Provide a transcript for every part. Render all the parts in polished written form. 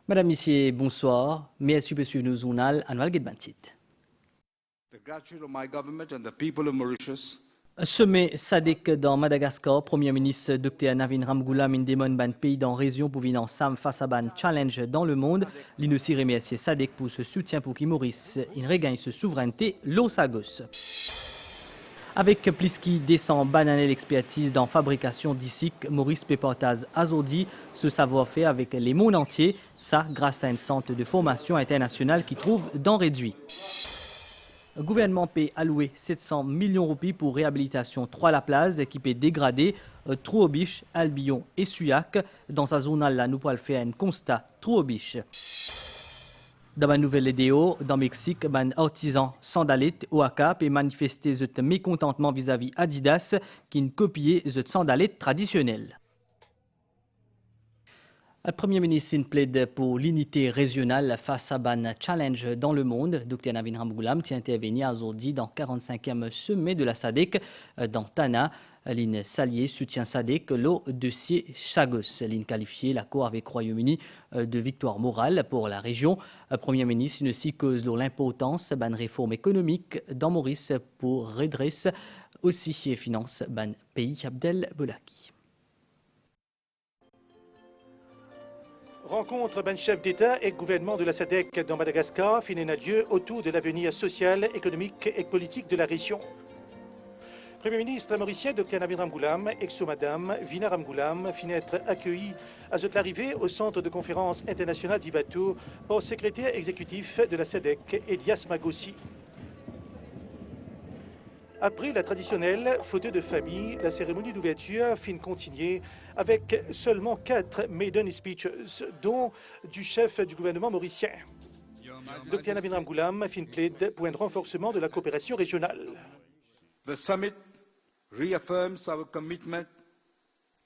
Madame, Messieurs, bonsoir. Merci pour suivre nos journal annuel Getbantit. The gratitude of my government and the people of Mauritius. Sommet SADC dans Madagascar, Premier ministre Dr Navin Ramgoolam Indemon ban pays dans région pour venir ensemble face à ban challenge dans le monde. L'INOCI remercie SADC pour ce soutien pour qu'il Maurice il regagne sa souveraineté l'Osagos. Avec plus qui descend banane l'expertise dans fabrication d'ici, Maurice peut partager aujourd'hui ce savoir-faire avec les mondes entiers, ça grâce à un centre de formation internationale qui trouve dans réduit. Le gouvernement peut allouer 700 millions de roupies pour réhabilitation 3 la place qui peut dégrader Trouobiche, Albion et Suyac. Dans sa zone là, nous pouvons faire un constat Trouobiche. Dans ma nouvelle vidéo, dans Mexique, un artisan sandalette Oaxaca peut manifester son mécontentement vis-à-vis Adidas qui ne copiait son sandalette traditionnelle. Le Premier ministre plaide pour l'unité régionale face à ban challenge dans le monde. Dr Navin Ramgoolam tient intervenir aujourd'hui dans le 45e sommet de la SADC dans Tana. L'IN Salier soutient SADC le dossier Chagos. L'IN qualifié l'accord avec le Royaume-Uni de victoire morale pour la région. Le Premier ministre ne s'y cause l'importance d'une réforme économique dans Maurice pour redresser aussi et finance ban pays Abdel Bolaki. Rencontre ban chef d'État et gouvernement de la SADC dans Madagascar finit lieu autour de l'avenir social, économique et politique de la région. Premier ministre mauricien Dr Navin Ramgoolam et madame Vina Ramgoolam finit être accueilli à cette arrivée au centre de conférence internationale d'Ivato par le secrétaire exécutif de la SADC, Elias Magossi. Après la traditionnelle photo de famille, la cérémonie d'ouverture finit continuer avec seulement 4 maiden speeches, dont du chef du gouvernement mauricien. Dr Navin Ramgoolam finit plaide pour un renforcement de la coopération régionale. The summit reaffirms our commitment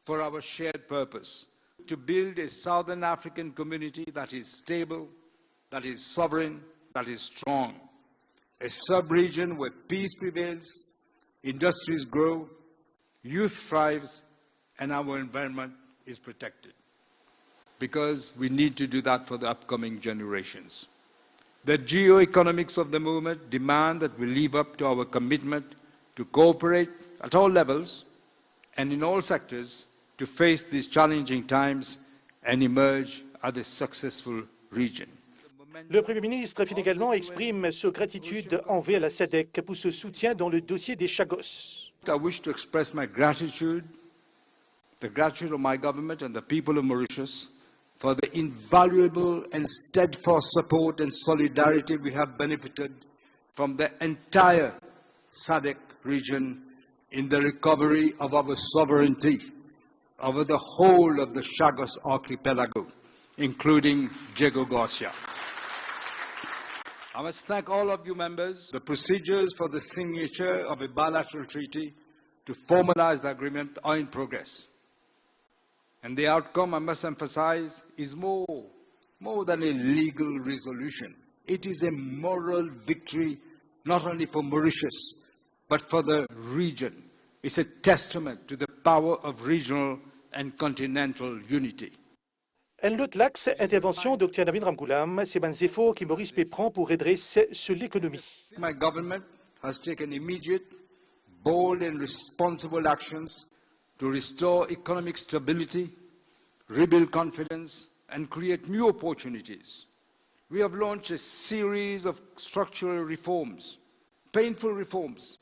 for our shared purpose to build a Southern African community that is stable, that is sovereign, that is strong. A sub-region where peace prevails, industries grow, youth thrives, and our environment is protected. Because we need to do that for the upcoming generations. The geoeconomics of the movement demand that we live up to our commitment to cooperate at all levels and in all sectors to face these challenging times and emerge as a successful region. Le Premier ministre également exprime sa gratitude envers la SADC pour ce soutien dans le dossier des Chagos. I wish to express my gratitude, the gratitude of my government and the people of Mauritius for the invaluable and steadfast support and solidarity we have benefited from the entire SADC region in the recovery of our sovereignty over the whole of the Chagos archipelago, including Diego Garcia. I must thank all of you members. The procedures for the signature of a bilateral treaty to formalize the agreement are in progress. And the outcome, I must emphasize, is more than a legal resolution. It is a moral victory, not only for Mauritius, but for the region. It's a testament to the power of regional and continental unity. Un autre axe intervention Dr Navin Ramgoolam, c'est un effort que Maurice prend pour redresser sur l'économie. My government has taken immediate, bold and responsible actions to restore economic stability, rebuild confidence, and create new opportunities. We have launched a series of structural reforms, painful reforms,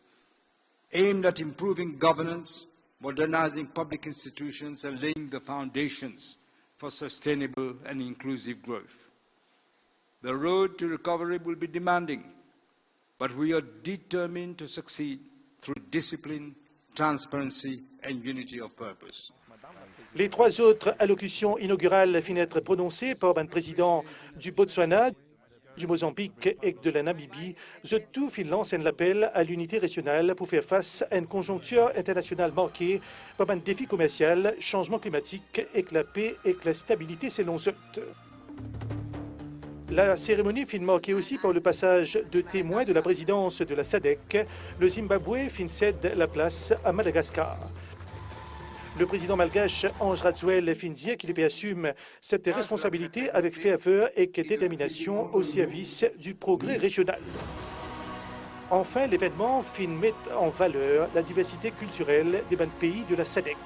aimed at improving governance, modernizing public institutions, and laying the foundations for sustainable and inclusive growth. The road to recovery will be demanding, but we are determined to succeed through discipline, transparency, and unity of purpose. Les 3 autres allocutions inaugurales finissent être prononcées par un président du Botswana, du Mozambique et de la Namibie. Tout lance un appel à l'unité régionale pour faire face à une conjoncture internationale marquée par un défi commercial, changement climatique et la paix et la stabilité selon eux. La cérémonie finit marquée aussi par le passage de témoins de la présidence de la SADC. Le Zimbabwe cède la place à Madagascar. Le président malgache Ange Radswell Findia qu'il assume cette responsabilité avec ferveur et détermination au service du progrès régional. Enfin, l'événement met en valeur la diversité culturelle des pays de la SADC.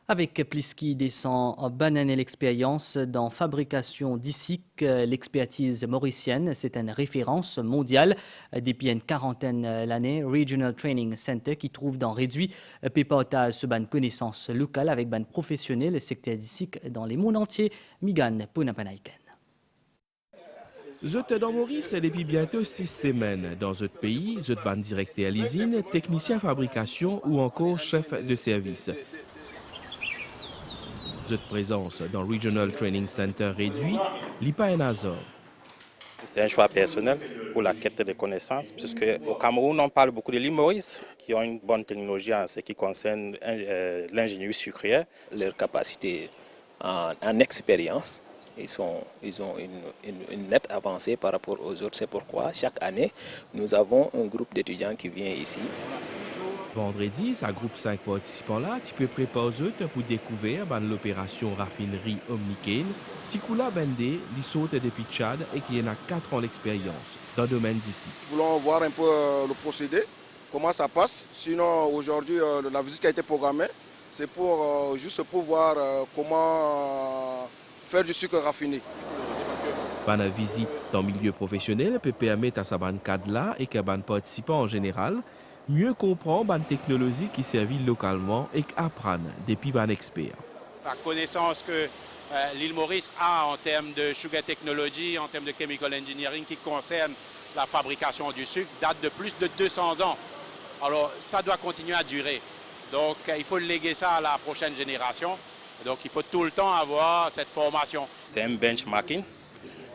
Avec Pliski descend en banane l'expérience dans fabrication d'ici l'expertise mauricienne. C'est une référence mondiale depuis une quarantaine d'années. Regional Training Center qui trouve dans réduit péportage ce ban connaissance locale avec ban professionnel secteur d'ici dans les mondes entiers. Migan Ponapanaiken. Zot dans Maurice depuis bientôt 6 semaines. Dans notre pays, zot ban directeur à l'usine, technicien fabrication ou encore chef de service. Notre présence dans le Regional Training Center réduit, l'IPA et Nazor. C'est un choix personnel pour la quête de connaissances, puisque au Cameroun, on parle beaucoup de l'île Maurice, qui ont une bonne technologie en ce qui concerne l'ingénierie sucrière. Leur capacité en expérience, ils ont une nette avancée par rapport aux autres. C'est pourquoi chaque année, nous avons un groupe d'étudiants qui vient ici. Vendredi, ça groupe 5 participants là, tu peux préparer pour découvrir l'opération raffinerie Omnicane. Tikula Bende, qui saute depuis Tchad et qui en a 4 ans d'expérience dans le domaine d'ici. Nous voulons voir un peu le procédé, comment ça passe. Sinon, aujourd'hui, la visite qui a été programmée, c'est pour juste pour voir comment faire du sucre raffiné. Pendant la visite dans le milieu professionnel peut permettre à sa cadre là et qu'à participants en général mieux comprendre la technologie qui servit localement et apprendre depuis ban experts. La connaissance que l'île Maurice a en termes de sugar technology, en termes de chemical engineering qui concerne la fabrication du sucre date de plus de 200 ans. Alors ça doit continuer à durer. Donc il faut léguer ça à la prochaine génération. Donc il faut tout le temps avoir cette formation. C'est un benchmarking,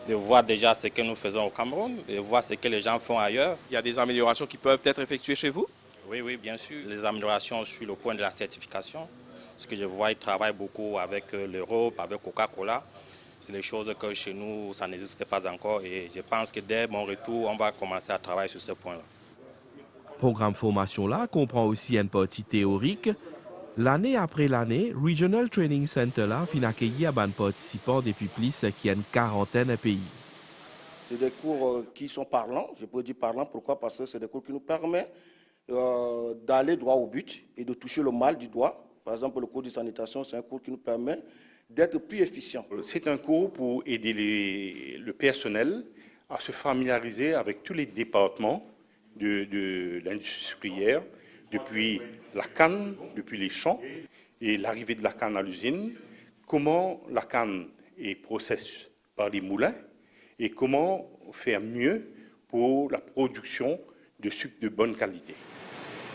de voir déjà ce que nous faisons au Cameroun, de voir ce que les gens font ailleurs. Il y a des améliorations qui peuvent être effectuées chez vous? Oui, bien sûr. Les améliorations sur le point de la certification. Ce que je vois, ils travaillent beaucoup avec l'Europe, avec Coca-Cola. C'est des choses que chez nous, ça n'existe pas encore. Et je pense que dès mon retour, on va commencer à travailler sur ce point-là. Le programme formation là comprend aussi une partie théorique. L'année après l'année, Regional Training Center là fin accueillir des participants depuis plus qu'il y a une quarantaine de pays. C'est des cours qui sont parlants. Je peux dire parlants, pourquoi? Parce que c'est des cours qui nous permettent d'aller droit au but et de toucher le mal du doigt. Par exemple, le cours de sanitation, c'est un cours qui nous permet d'être plus efficient. C'est un cours pour aider le personnel à se familiariser avec tous les départements de l'industrie sucrière, depuis la canne, depuis les champs et l'arrivée de la canne à l'usine, comment la canne est processée par les moulins et comment faire mieux pour la production de sucre de bonne qualité.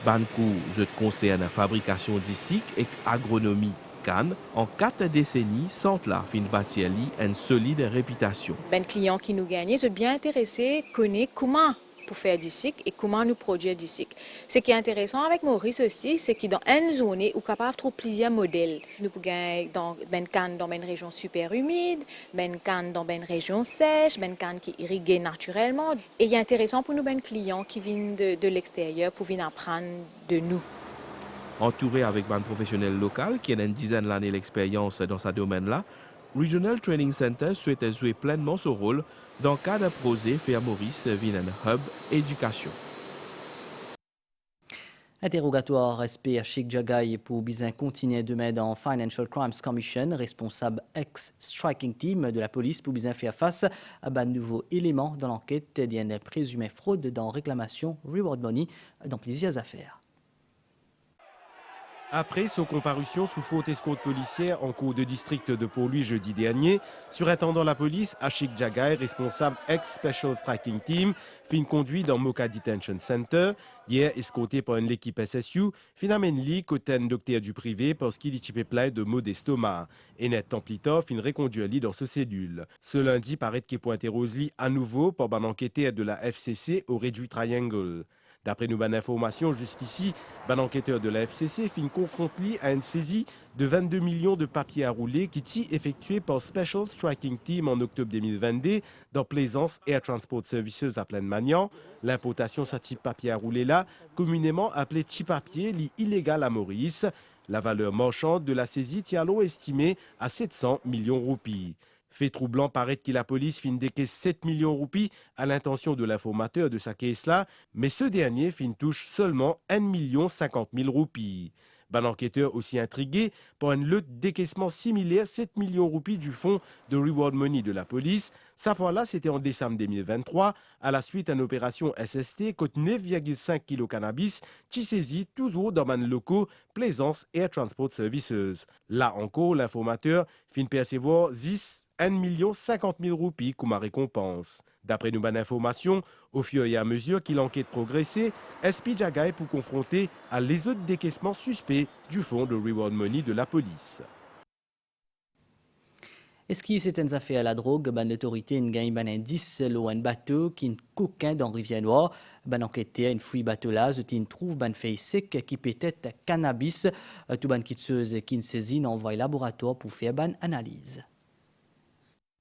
Bankou concerne la fabrication d'ici et agronomie canne en 4 décennies sans la fin bâtir une solide réputation. Ben client qui nous gagne, est bien intéressé, connaît comment pour faire du sucre et comment nous produire du sucre. Ce qui est intéressant avec Maurice aussi, c'est que dans une zone, on est capable de trouver plusieurs modèles. Nous pouvons gagner dans une région super humide, dans une région sèche, qui est irriguée naturellement. Et il est intéressant pour nous, clients qui viennent de l'extérieur pour venir apprendre de nous. Entouré avec un professionnel local qui a une dizaine d'années d'expérience dans ce domaine-là, Regional Training Center souhaite jouer pleinement son rôle dans le cadre de projet faire Maurice via un hub éducation. Interrogatoire SP à Sheikh Jagaï pour bien continuer demain dans Financial Crimes Commission, responsable ex-striking team de la police pour bien faire face à un nouveau élément dans l'enquête d'une présumée fraude dans réclamation Reward Money dans plusieurs affaires. Après son comparution sous faute escorte policière en cours de district de Port-Louis jeudi dernier, surintendant la police Ashik Jagaï, responsable ex-Special Striking Team, fin conduit dans Moka Detention Center, hier escorté par une équipe SSU, fin amène li côté un docteur du privé parce qu'il y plein de maux d'estomac. Et net temps plus tard, fin reconduit li dans ce cellule. Ce lundi, paraît qu'il pointe Rosely à nouveau pour un enquêteur de la FCC au réduit Triangle. D'après nos bonnes informations, jusqu'ici, un enquêteur de la FCC fin confronté à une saisie de 22 millions de papiers à rouler qui est effectué par Special Striking Team en octobre 2022 dans Plaisance Air Transport Services à Plaine-Magnan. L'importation de ce type de papier à rouler là, communément appelé petit papier, illégal à Maurice. La valeur marchande de la saisie est alors estimée à 700 millions de roupies. Fait troublant paraît que la police fin décaisse 7 millions de roupies à l'intention de l'informateur de sa caisse-là, mais ce dernier fin touche seulement 1 50 000 roupies. Ben enquêteur aussi intrigué par une lutte décaissement similaire 7 millions de roupies du fonds de Reward Money de la police. Sa fois-là, c'était en décembre 2023, à la suite d'une opération SST, côte 9,5 kg cannabis, qui saisit toujours dans les locaux Plaisance Air Transport Services. Là encore, l'informateur fin percevoir 1 50 000 roupies comme récompense. D'après nos bonnes informations, au fur et à mesure qu'il enquête progressait, SP Jagaï pour confronter à les autres décaissements suspects du fonds de Reward Money de la police. Est-ce qu'il s'est une affaire à la drogue? L'autorité a gagné un indice sur un bateau qui est coquin dans Rivière-Noire. Enquêteur une fouille bateau là, il trouve un feuille sec qui peut être cannabis. Tout ban quitteuse qui saisit envoie au laboratoire pour faire une analyse.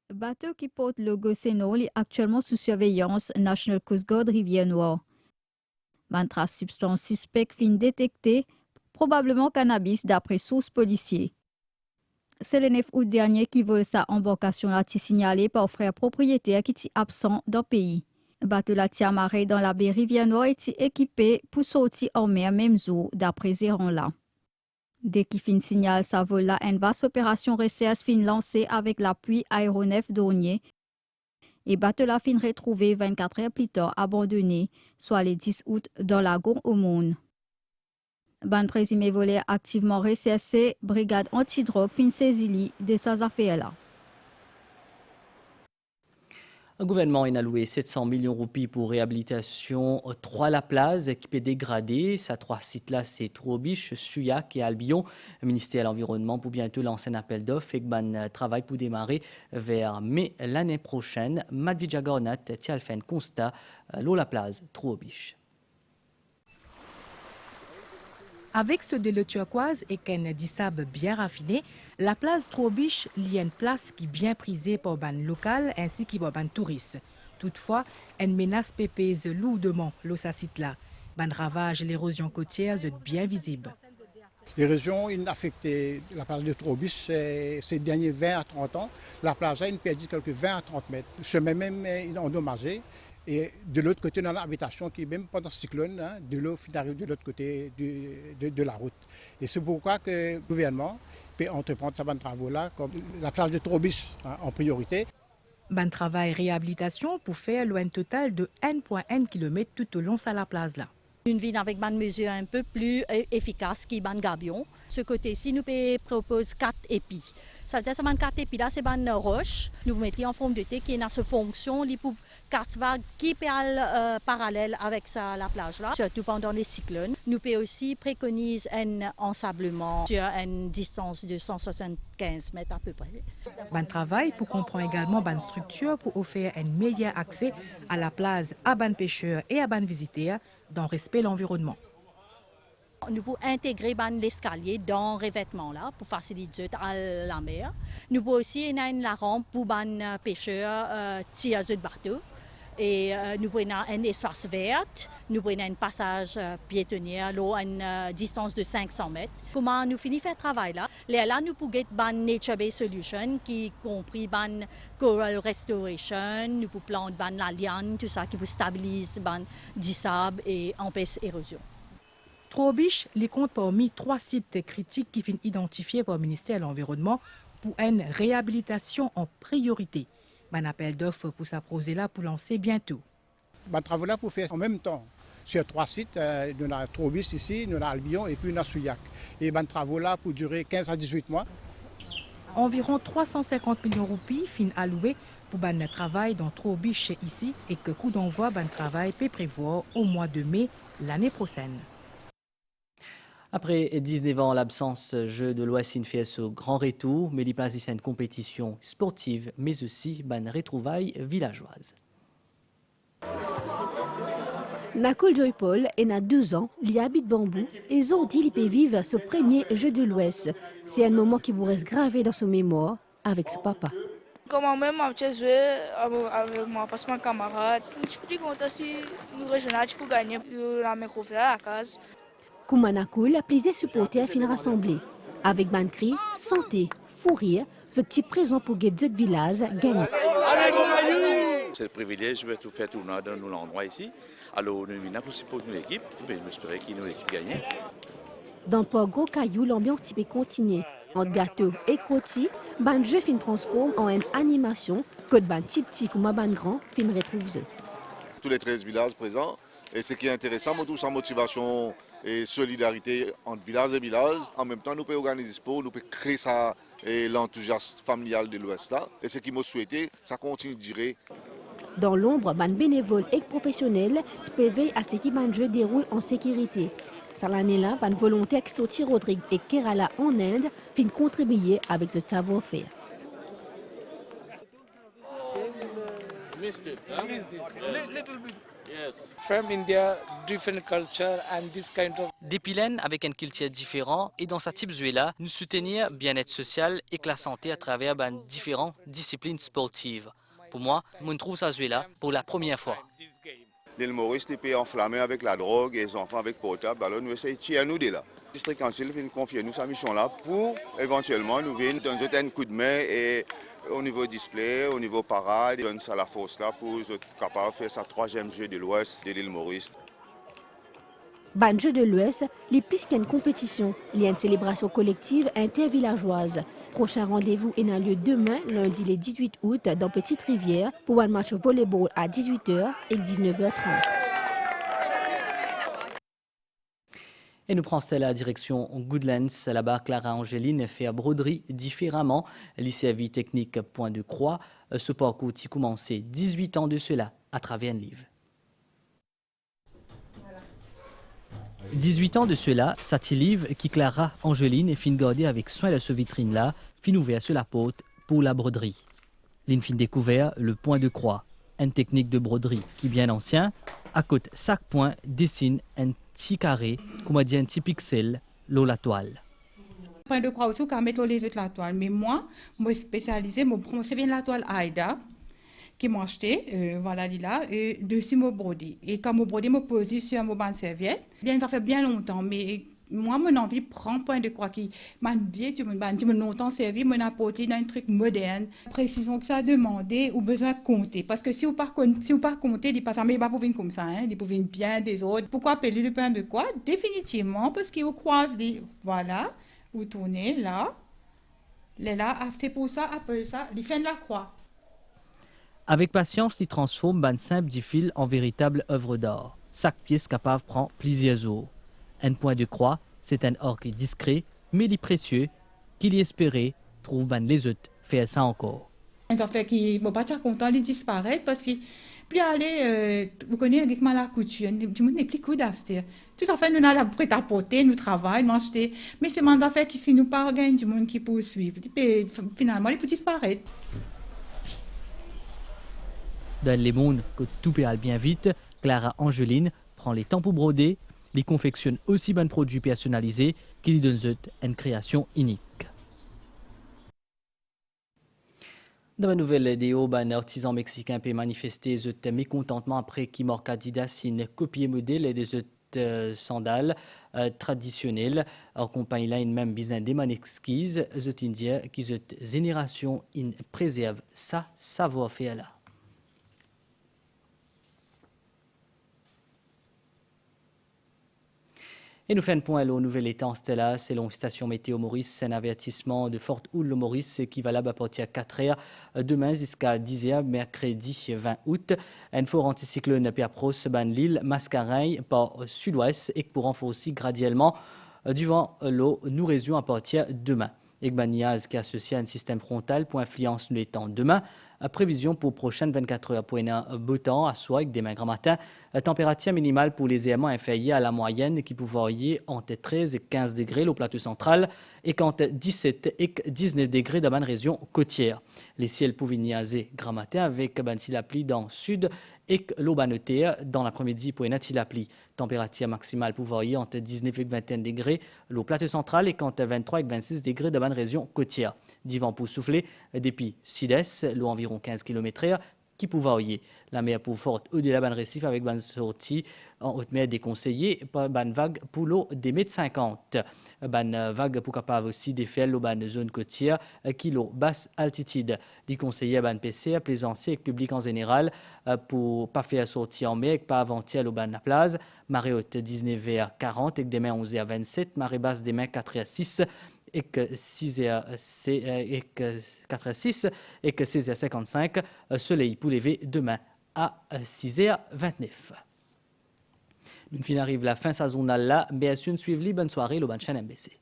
Le bateau qui porte le logo Sénol est actuellement sous surveillance National Coast Guard Rivière-Noire. Une trace substance suspecte fin détectée, probablement cannabis d'après sources policières. C'est le 9 août dernier qui vole sa embarcation a été signalé par frère propriétaire qui est absent dans le pays. Le bateau la amarré dans la baie Rivière-Noire est équipé pour sortir en mer même jour d'après Zéron là. Dès qu'il fin signale sa vol là, une vaste opération recherche fin lancée avec l'appui aéronef Dornier. Et bateau la fin retrouvé 24 heures plus tard abandonné, soit le 10 août dans la Gon au Monde. Ban présumé volé activement recherché, brigade antidrogue fin saisie de ces affaires-là. Le gouvernement a alloué 700 millions de roupies pour réhabilitation 3 La Place qui peut dégrader. Ces 3 sites-là, c'est Troubiche, Chuyac et Albion. Le ministère de l'Environnement pour bientôt lancer un appel d'offres et que travail pour démarrer vers mai l'année prochaine. Madvidja Gornat, tient fait un constat La Place, Troubiche. Avec ce de l'eau turquoise et qu'un dissab bien raffiné, la place Troubiche y a une place qui est bien prisée par les locaux ainsi que par les touristes. Toutefois, elle menace pépèse lourdement l'ossa site là. Ban ravage l'érosion côtière est bien visible. L'érosion a affecté la place de Troubiche ces derniers 20 à 30 ans. La plage a perdu quelques 20 à 30 mètres. Le chemin même est endommagé. Et de l'autre côté, dans l'habitation qui, même pendant ce cyclone, de l'eau arrive de l'autre côté de la route. Et c'est pourquoi que le gouvernement peut entreprendre ces travaux-là, comme la plage de Troubiche en priorité. Ban travail réhabilitation pour faire loin total de 1,1 km tout au long de la plage là. Une ville avec une mesure un peu plus efficace qui ban gabion. Ce côté-ci, nous propose 4 épis. Ça veut dire que ces 4 épis là, c'est une roche. Nous mettons en forme de thé qui a cette fonction pour casse-vague qui peut aller parallèle avec ça, la plage là. Surtout pendant les cyclones. Nous pouvons aussi préconiser un ensablement sur une distance de 175 mètres à peu près. Ban travail pour comprendre également ban structure pour offrir un meilleur accès à la plage à ban pêcheurs et à ban visiteurs dans le respect de l'environnement. Nous pouvons intégrer l'escalier dans le revêtement là pour faciliter à la mer. Nous pouvons aussi avoir la rampe pour les pêcheurs tirer le bateau. Et nous pouvons avoir un espace vert, nous pouvons avoir un passage piétonnier à une distance de 500 mètres. Comment nous finissons faire travail là? Là, nous pouvons avoir une nature-based solution qui compris une coral restoration, nous pouvons planter la liane, tout ça qui peut stabiliser du sable et empêcher l'érosion. Troubiche les compte parmi 3 sites critiques qui sont identifiés par le ministère de l'Environnement pour une réhabilitation en priorité. Un appel d'offres pour sa projet là pour lancer bientôt. Travaux là pour faire en même temps sur 3 sites, nous avons Troubiche ici, nous avons Albion et puis nous avons Souillac. Et travaux là pour durer 15 à 18 mois. Environ 350 millions de roupies sont alloués pour le travail dans Troubiche ici et que coup d'envoi le travail peut prévoir au mois de mai l'année prochaine. Après 19 ans, l'absence jeu de l'Ouest fait ce grand retour, mais il passe une compétition sportive, mais aussi une retrouvaille villageoise. Nakul Joypol est à 12 ans, il habite Bambou et Zordi il peut vivre ce premier jeu de l'Ouest. C'est un moment qui vous reste gravé dans son mémoire avec ce papa. Comment même j'ai joué avec moi parce que mon camarade, je suis plus content si nous régional pour gagner la micro à la case. Kouma Nakul, plaisir supporter fin rassemblé. Avec Bankri, santé, fou rire, ce petit présent pour guider le village gagner. C'est le privilège de tout faire tourner dans nos endroits ici. Alors, nous venons pour supporter l'équipe et j'espère que notre équipe gagne. Dans Port Gros Caillou, l'ambiance type continue. Entre gâteau et crottis, ban jeu fin transforme en une animation que ban petit comme ban grand fin retrouve. Tous les 13 villages présents. Et ce qui est intéressant, nous tous en motivation et solidarité entre villages et villages. En même temps, nous pouvons organiser sport, nous pouvons créer ça et l'enthousiasme familial de l'Ouest là. Et ce qui m'a souhaité, ça continue de durer. Dans l'ombre, ban bénévoles et professionnels se veillent à ce qui ban jeu déroule en sécurité. Ça l'année là, ban volontaire qui sortit Rodrigue et Kerala en Inde fin contribuer avec ce savoir-faire. Des pilaines avec un culture différent et dans sa type Zuela, nous soutenir bien-être social et la santé à travers différentes disciplines sportives. Pour moi, je trouve ça Zuela pour la première fois. L'île Maurice est enflammé avec la drogue et les enfants avec portable, alors nous essayons de tirer nous de là. Le district council vient confier nous sa mission là pour éventuellement nous venir donner un coup de main et au niveau display, au niveau parade, donner ça à la force là pour être capable de faire sa troisième jeu de l'Ouest de l'île Maurice. Ban jeu de l'Ouest, les pistes une compétition, il y a une célébration collective intervillageoise. Prochain rendez-vous est un lieu demain, lundi le 18 août, dans Petite Rivière, pour un match volleyball à 18h et 19h30. Et nous prenons la direction Goodlands. Là-bas, Clara Angéline fait à broderie différemment. Lycée Vie Technique Point de Croix. Ce parcours a commencé 18 ans de cela à travers un livre. 18 ans de cela, ça livre qui Clara Angéline est fin gardée avec soin de ce vitrine-là, fin ouvert sur la porte pour la broderie. L'in fin découvert le point de croix, une technique de broderie qui bien ancien, à côté chaque point dessine un petit carré, comme on dit un petit pixel, l'eau la toile. Point de croix aussi, on mettre les autres la toile, mais moi, je suis spécialisée, c'est bien la toile Aïda, qui m'a acheté, voilà, là, et dessus mon brodé. Et quand mon brodé m'a posé sur mon banc de serviette, bien, ça fait bien longtemps, mais moi, mon envie prend point de croix qui m'a dit, tu m'as longtemps servi, m'en apporté dans un truc moderne. Précision que ça a demandé ou besoin de compter. Parce que si vous ne pas compter, il passe, mais il va pas venir comme ça, hein, il peut venir bien des autres. Pourquoi appeler le pain de croix? Définitivement, parce qu'il vous croise, voilà, vous tournez là, c'est pour ça, appelle ça, les fins de la croix. Avec patience, il transforme un simple fil en véritable œuvre d'art. Chaque pièce capable prend plusieurs jours. Un point de croix, c'est un or qui est discret, mais il est précieux, qu'il y espérait, trouve les autres faire ça encore. Ça fait qu'il ne va pas être content de disparaître parce que plus aller, vous connaissez avec mal à la couture, du monde n'est plus coup d'acheter. Tout ça fait, nous avons prêt à porter, nous travaillons, nous achetons. Mais c'est des affaires qui, si nous pas organiser du monde qui poursuivent, finalement, ils peuvent disparaître. Dans les mondes que tout peut aller bien vite, Clara Angéline prend les temps pour broder, les confectionne aussi bien de produits personnalisés qui lui donnent une création unique. Dans la nouvelle vidéo, un artisan mexicain peut manifester son mécontentement après qu'il m'a Adidas une copie modèle des sandales traditionnelles. En compagnie là, une même besoin des exquise, les Indiens qui cette génération préserve ça savoir-faire là. Et nous faisons un point au nouvel état en Stella, selon Station Météo Maurice, un avertissement de forte houle Maurice qui va là à partir de 4h demain jusqu'à 10h, mercredi 20 août. Un fort anticyclone puis approche l'île Mascareille par sud-ouest et pour renforcer aussi graduellement du vent l'eau nous région à partir de demain. Et Niaz qui associe un système frontal pour influence nous étant demain. Prévision pour prochaines 24 heures pour un beau temps à soir avec des mains grand matin Température minimale pour les éléments inférieurs à la moyenne qui pouvaient entre 13 et 15 degrés au plateau central et entre 17 et 19 degrés dans la région côtière. Les ciels pouvaient niaiser grand matin avec la pluie dans le sud et l'aubaneté dans l'après-midi pour une la pluie. Température maximale pouvaient entre 19 et 21 degrés au plateau central et entre 23 et 26 degrés dans la région côtière. Du vent pour souffler depuis sud-est, l'eau environ 15 km/h qui pouvaient. La mer pour forte au-delà de récif avec une sortie en haute mer déconseillée par une vague pour l'eau des mètres 50. Une vague pour capable aussi défaire l'eau dans zone côtière qui l'eau basse altitude. Du conseiller à PC à plaisancier avec public en général pour pas faire sortir en mer et pas avant-hier l'eau la plage. Marée haute 19h40 et demain 11h27, marée basse demain 4h06 et que 4h06 et que 16h55, soleil pour lever demain à 6h29. Nous arrive la fin saisonnale là, bien sûr, suivez-les, bonne soirée, le bonne chaîne MBC.